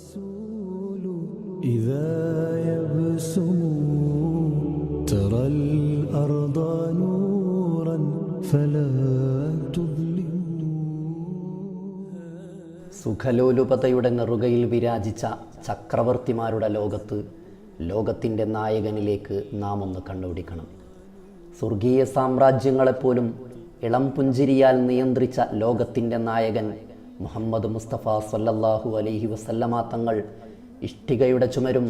الرسول إذا يبسم ترى الأرض نورا فلا تظلم. സുഖലോലുപതയുടെ നെറുകയിൽ വിരാജിച്ച ചക്രവർത്തിമാരുടെ ലോകത്ത് ലോകത്തിൻ്റെ നായകനിലേക്ക് നാം ഒന്ന് കണ്ണോടിക്കണം. സ്വർഗീയ സാമ്രാജ്യങ്ങളെപ്പോലും ഇളം പുഞ്ചിരിയാൽ നിയന്ത്രിച്ച ലോകത്തിൻ്റെ നായകൻ മുഹമ്മദ് മുസ്തഫ സല്ലല്ലാഹു അലൈഹി വസല്ലമ തങ്ങൾ ഇഷ്ടികയുടെ ചുമരും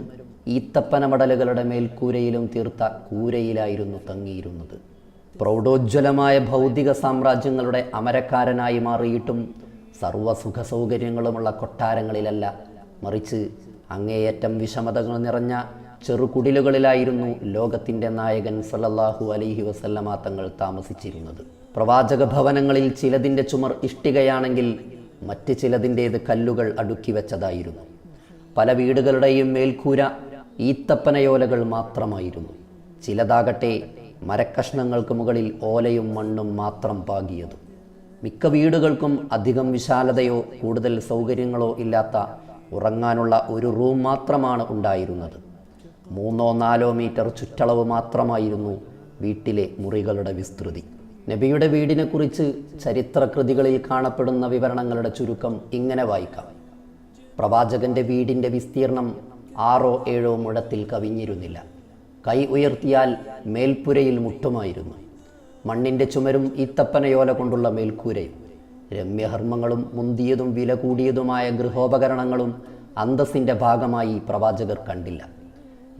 ഈത്തപ്പനമടലുകളുടെ മേൽക്കൂരയിലും തീർത്ത കൂരയിലായിരുന്നു തങ്ങിയിരുന്നത്. പ്രൗഢോജ്വലമായ ഭൗതിക സാമ്രാജ്യങ്ങളുടെ അമരക്കാരനായി മാറിയിട്ടും സർവ്വസുഖ സൗകര്യങ്ങളുമുള്ള കൊട്ടാരങ്ങളിലല്ല, മറിച്ച് അങ്ങേയറ്റം വിഷമതകൾ നിറഞ്ഞ ചെറുകുടിലുകളിലായിരുന്നു ലോകത്തിൻ്റെ നായകൻ സല്ലല്ലാഹു അലൈഹി വസല്ലമ തങ്ങൾ താമസിച്ചിരുന്നത്. പ്രവാചക ഭവനങ്ങളിൽ ചിലതിൻ്റെ ചുമർ ഇഷ്ടികയാണെങ്കിൽ മറ്റ് ചിലതിൻ്റേത് കല്ലുകൾ അടുക്കി വെച്ചതായിരുന്നു. പല വീടുകളുടെയും മേൽക്കൂര ഈത്തപ്പനയോലകൾ മാത്രമായിരുന്നു. ചിലതാകട്ടെ മരക്കഷ്ണങ്ങൾക്ക് മുകളിൽ ഓലയും മണ്ണും മാത്രം പാകിയതും. മിക്ക വീടുകൾക്കും അധികം വിശാലതയോ കൂടുതൽ സൗകര്യങ്ങളോ ഇല്ലാത്ത ഉറങ്ങാനുള്ള ഒരു റൂം മാത്രമാണ് ഉണ്ടായിരുന്നത്. 3-4 മീറ്റർ ചുറ്റളവ് മാത്രമായിരുന്നു വീട്ടിലെ മുറികളുടെ വിസ്തൃതി. നബിയുടെ വീടിനെക്കുറിച്ച് ചരിത്രകൃതികളിൽ കാണപ്പെടുന്ന വിവരണങ്ങളുടെ ചുരുക്കം ഇങ്ങനെ വായിക്കാം. പ്രവാചകന്റെ വീടിൻ്റെ വിസ്തീർണം 6-7 മുഴത്തിൽ കവിഞ്ഞിരുന്നില്ല. കൈ ഉയർത്തിയാൽ മേൽപ്പുരയിൽ മുട്ടുമായിരുന്നു. മണ്ണിൻ്റെ ചുമരും ഈത്തപ്പനയോല കൊണ്ടുള്ള മേൽക്കൂരയും രമ്യഹർമ്മങ്ങളും മുന്തിയതും വില കൂടിയതുമായ ഗൃഹോപകരണങ്ങളും അന്തസ്സിൻ്റെ ഭാഗമായി പ്രവാചകർ കണ്ടില്ല.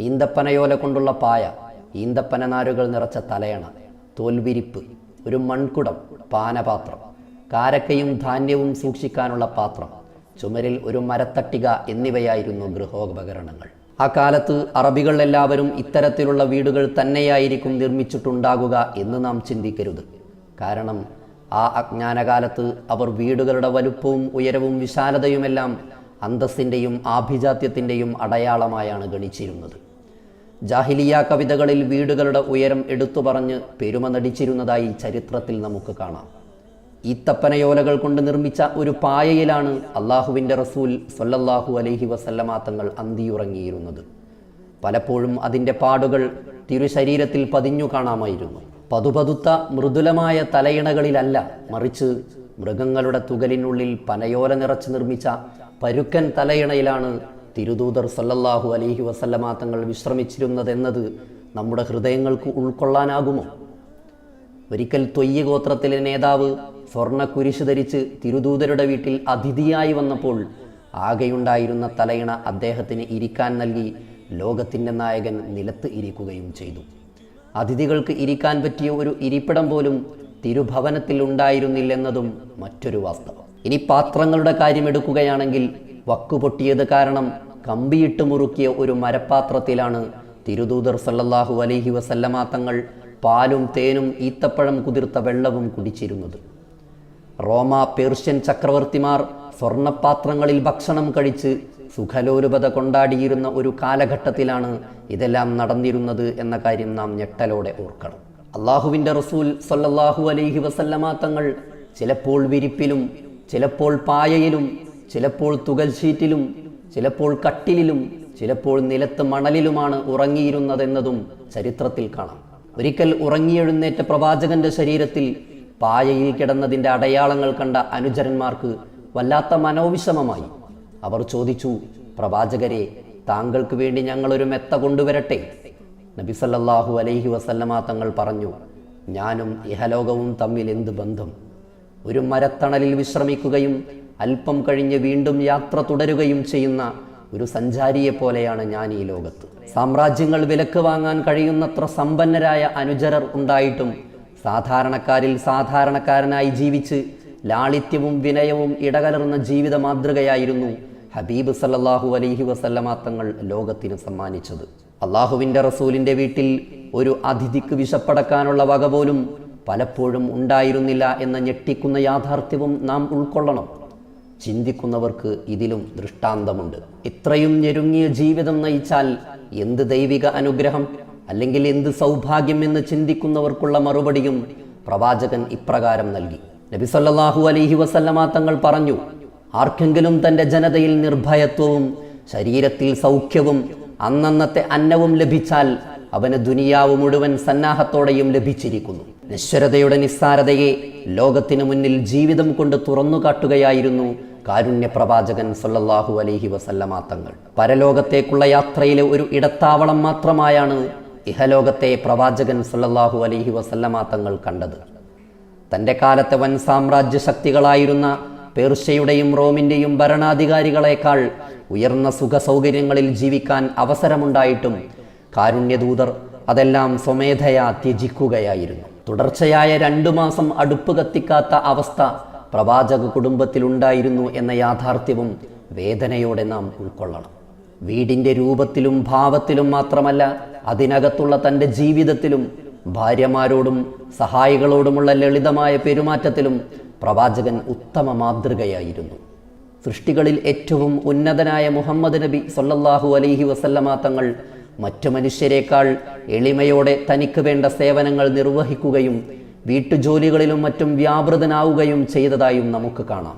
ഈന്തപ്പനയോല കൊണ്ടുള്ള പായ, ഈന്തപ്പന നാരുകൾ നിറച്ച തലയണ, തോൽവിരിപ്പ്, ഒരു മൺകുടം, പാനപാത്രം, കാരക്കയും ധാന്യവും സൂക്ഷിക്കാനുള്ള പാത്രം, ചുമരിൽ ഒരു മരത്തട്ടിക എന്നിവയായിരുന്നു ഗൃഹോപകരണങ്ങൾ. ആ കാലത്ത് അറബികൾ എല്ലാവരും ഇത്തരത്തിലുള്ള വീടുകൾ തന്നെയായിരിക്കും നിർമ്മിച്ചിട്ടുണ്ടാകുക എന്ന് നാം ചിന്തിക്കരുത്. കാരണം ആ അജ്ഞാനകാലത്ത് അവർ വീടുകളുടെ വലുപ്പവും ഉയരവും വിശാലതയുമെല്ലാം അന്തസ്സിൻ്റെയും ആഭിജാത്യത്തിൻ്റെയും അടയാളമായാണ് ഗണിച്ചിരുന്നത്. ജാഹിലിയ കവിതകളിൽ വീടുകളുടെ ഉയരം എടുത്തു പറഞ്ഞ് പെരുമ നടിച്ചിരുന്നതായി ചരിത്രത്തിൽ നമുക്ക് കാണാം. ഈത്തപ്പനയോലകൾ കൊണ്ട് നിർമ്മിച്ച ഒരു പായയിലാണ് അള്ളാഹുവിൻ്റെ റസൂൽ സ്വല്ലല്ലാഹു അലൈഹി വസല്ലമ തങ്ങൾ അന്തിയുറങ്ങിയിരുന്നത്. പലപ്പോഴും അതിൻ്റെ പാടുകൾ തിരുശരീരത്തിൽ പതിഞ്ഞു കാണാമായിരുന്നു. പതുപതുത്ത മൃദുലമായ തലയിണകളിലല്ല, മറിച്ച് മൃഗങ്ങളുടെ തുകലിനുള്ളിൽ പനയോല നിറച്ച് നിർമ്മിച്ച പരുക്കൻ തലയിണയിലാണ് തിരുദൂതർ സല്ലല്ലാഹു അലൈഹി വസല്ലമ തങ്ങൾ വിശ്രമിച്ചിരുന്നതെന്നത് നമ്മുടെ ഹൃദയങ്ങൾക്ക് ഉൾക്കൊള്ളാനാകുമോ? ഒരിക്കൽ തൊയ്യ് ഗോത്രത്തിലെ നേതാവ് സ്വർണ്ണ കുരിശ് ധരിച്ച് തിരുദൂതരുടെ വീട്ടിൽ അതിഥിയായി വന്നപ്പോൾ ആകെയുണ്ടായിരുന്ന തലയിണ അദ്ദേഹത്തിന് ഇരിക്കാൻ നൽകി ലോകത്തിൻ്റെ നായകൻ നിലത്ത് ഇരിക്കുകയും ചെയ്തു. അതിഥികൾക്ക് ഇരിക്കാൻ പറ്റിയ ഒരു ഇരിപ്പിടം പോലും തിരുഭവനത്തിൽ ഉണ്ടായിരുന്നില്ലെന്നതും മറ്റൊരു വാസ്തവം. ഇനി പാത്രങ്ങളുടെ കാര്യമെടുക്കുകയാണെങ്കിൽ വക്കുപൊട്ടിയത് കാരണം കമ്പിയിട്ട് മുറുക്കിയ ഒരു മരപ്പാത്രത്തിലാണ് തിരുദൂതർ സല്ലല്ലാഹു അലൈഹി വസല്ലമ തങ്ങൾ പാലും തേനും ഈത്തപ്പഴം കുതിർത്ത വെള്ളവും കുടിച്ചിരുന്നത്. റോമ പേർഷ്യൻ ചക്രവർത്തിമാർ സ്വർണ്ണപാത്രങ്ങളിൽ ഭക്ഷണം കഴിച്ച് സുഖലോലുപത കൊണ്ടാടിയിരുന്ന ഒരു കാലഘട്ടത്തിലാണ് ഇതെല്ലാം നടന്നിരുന്നത് എന്ന കാര്യം നാം ഞെട്ടലോടെ ഓർക്കണം. അള്ളാഹുവിൻ്റെ റസൂൽ സല്ലല്ലാഹു അലൈഹി വസല്ലമ തങ്ങൾ ചിലപ്പോൾ വിരിപ്പിലും, ചിലപ്പോൾ പായയിലും, ചിലപ്പോൾ തുകൽ ഷീറ്റിലും, ചിലപ്പോൾ കട്ടിലിലും, ചിലപ്പോൾ നിലത്ത് മണലിലുമാണ് ഉറങ്ങിയിരുന്നതെന്നതും ചരിത്രത്തിൽ കാണാം. ഒരിക്കൽ ഉറങ്ങിയെഴുന്നേറ്റ പ്രവാചകന്റെ ശരീരത്തിൽ പായയിൽ കിടന്നതിൻ്റെ അടയാളങ്ങൾ കണ്ട അനുചരന്മാർക്ക് വല്ലാത്ത മനോവിഷമമായി. അവർ ചോദിച്ചു, പ്രവാചകരെ, താങ്കൾക്ക് വേണ്ടി ഞങ്ങളൊരു മെത്ത കൊണ്ടുവരട്ടെ? നബി സല്ലല്ലാഹു അലൈഹി വസല്ലമ തങ്ങൾ പറഞ്ഞു, ഞാനും ഇഹലോകവും തമ്മിൽ എന്ത് ബന്ധം? ഒരു മരത്തണലിൽ വിശ്രമിക്കുകയും അല്പം കഴിഞ്ഞ് വീണ്ടും യാത്ര തുടരുകയും ചെയ്യുന്ന ഒരു സഞ്ചാരിയെ പോലെയാണ് ഞാൻ ഈ ലോകത്ത്. സാമ്രാജ്യങ്ങൾ വിലക്ക് വാങ്ങാൻ കഴിയുന്നത്ര സമ്പന്നരായ അനുചരർ ഉണ്ടായിട്ടും സാധാരണക്കാരിൽ സാധാരണക്കാരനായി ജീവിച്ച് ലാളിത്യവും വിനയവും ഇടകലർന്ന ജീവിത മാതൃകയായിരുന്നു ഹബീബ് സല്ലല്ലാഹു അലൈഹി വസല്ലമ തങ്ങൾ ലോകത്തിന് സമ്മാനിച്ചത്. അള്ളാഹുവിൻ്റെ റസൂലിൻ്റെ വീട്ടിൽ ഒരു അതിഥിക്ക് വിശപ്പടക്കാനുള്ള വക പോലും പലപ്പോഴും ഉണ്ടായിരുന്നില്ല എന്ന ഞെട്ടിക്കുന്ന യാഥാർത്ഥ്യവും നാം ഉൾക്കൊള്ളണം. ചിന്തിക്കുന്നവർക്ക് ഇതിലും ദൃഷ്ടാന്തമുണ്ട്. ഇത്രയും ഞെരുങ്ങിയ ജീവിതം നയിച്ചാൽ എന്ത് ദൈവിക അനുഗ്രഹം, അല്ലെങ്കിൽ എന്ത് സൗഭാഗ്യം എന്ന് ചിന്തിക്കുന്നവർക്കുള്ള മറുപടിയും പ്രവാചകൻ ഇപ്രകാരം നൽകി. നബി സല്ലല്ലാഹു അലൈഹി വസല്ലമ തങ്ങൾ പറഞ്ഞു, ആർക്കെങ്കിലും തൻ്റെ ജനതയിൽ നിർഭയത്വവും ശരീരത്തിൽ സൗഖ്യവും അന്നന്നത്തെ അന്നവും ലഭിച്ചാൽ അവന് ദുനിയാവ് മുഴുവൻ സന്നാഹത്തോടെയും ലഭിച്ചിരിക്കുന്നു. നശ്വരതയുടെ നിസ്സാരതയെ ലോകത്തിനു മുന്നിൽ ജീവിതം കൊണ്ട് തുറന്നു കാട്ടുകയായിരുന്നു കാരുണ്യ പ്രവാചകൻ സല്ലല്ലാഹു അലൈഹി വസല്ലമ തങ്ങൾ. പരലോകത്തേക്കുള്ള യാത്രയിലെ ഒരു ഇടത്താവളം മാത്രമായാണ് ഇഹലോകത്തെ പ്രവാചകൻ സല്ലല്ലാഹു അലൈഹി വസല്ലമ തങ്ങൾ കണ്ടത്. തൻ്റെ കാലത്തെ വൻ സാമ്രാജ്യ ശക്തികളായിരുന്ന പേർഷ്യയുടെയും റോമിൻ്റെയും ഭരണാധികാരികളെക്കാൾ ഉയർന്ന സുഖ സൗകര്യങ്ങളിൽ ജീവിക്കാൻ അവസരമുണ്ടായിട്ടും കാരുണ്യദൂതർ അതെല്ലാം സ്വമേധയാ ത്യജിക്കുകയായിരുന്നു. തുടർച്ചയായ 2 മാസം അടുപ്പ് കത്തിക്കാത്ത അവസ്ഥ പ്രവാചക കുടുംബത്തിലുണ്ടായിരുന്നു എന്ന യാഥാർത്ഥ്യവും വേദനയോടെ നാം ഉൾക്കൊള്ളണം. വീടിൻ്റെ രൂപത്തിലും ഭാവത്തിലും മാത്രമല്ല, അതിനകത്തുള്ള തൻ്റെ ജീവിതത്തിലും ഭാര്യമാരോടും സഹായികളോടുമുള്ള ലളിതമായ പെരുമാറ്റത്തിലും പ്രവാചകൻ ഉത്തമ മാതൃകയായിരുന്നു. സൃഷ്ടികളിൽ ഏറ്റവും ഉന്നതനായ മുഹമ്മദ് നബി സല്ലല്ലാഹു അലൈഹി വസല്ലമ തങ്ങൾ മറ്റു മനുഷ്യരെക്കാൾ എളിമയോടെ തനിക്ക് വേണ്ട സേവനങ്ങൾ നിർവഹിക്കുകയും വീട്ടുജോലികളിലും മറ്റും വ്യാപൃതനാവുകയും ചെയ്തതായും നമുക്ക് കാണാം.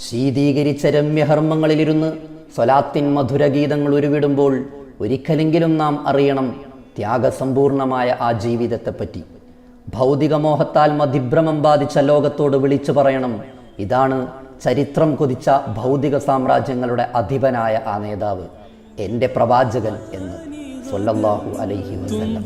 ശീതീകരിച്ച രമ്യഹർമ്മങ്ങളിലിരുന്ന് സ്വലാത്തിൻ മധുരഗീതങ്ങൾ ഉരുവിടുമ്പോൾ ഒരിക്കലെങ്കിലും നാം അറിയണം ത്യാഗസമ്പൂർണമായ ആ ജീവിതത്തെപ്പറ്റി. ഭൗതികമോഹത്താൽ മതിഭ്രമം ബാധിച്ച ലോകത്തോട് വിളിച്ചു പറയണം, ഇതാണ് ചരിത്രം കൊതിച്ച ഭൗതിക സാമ്രാജ്യങ്ങളുടെ അധിപനായ ആ നേതാവ്, എൻ്റെ പ്രവാചകൻ എന്ന് സ്വല്ലല്ലാഹു അലൈഹി വസല്ലം.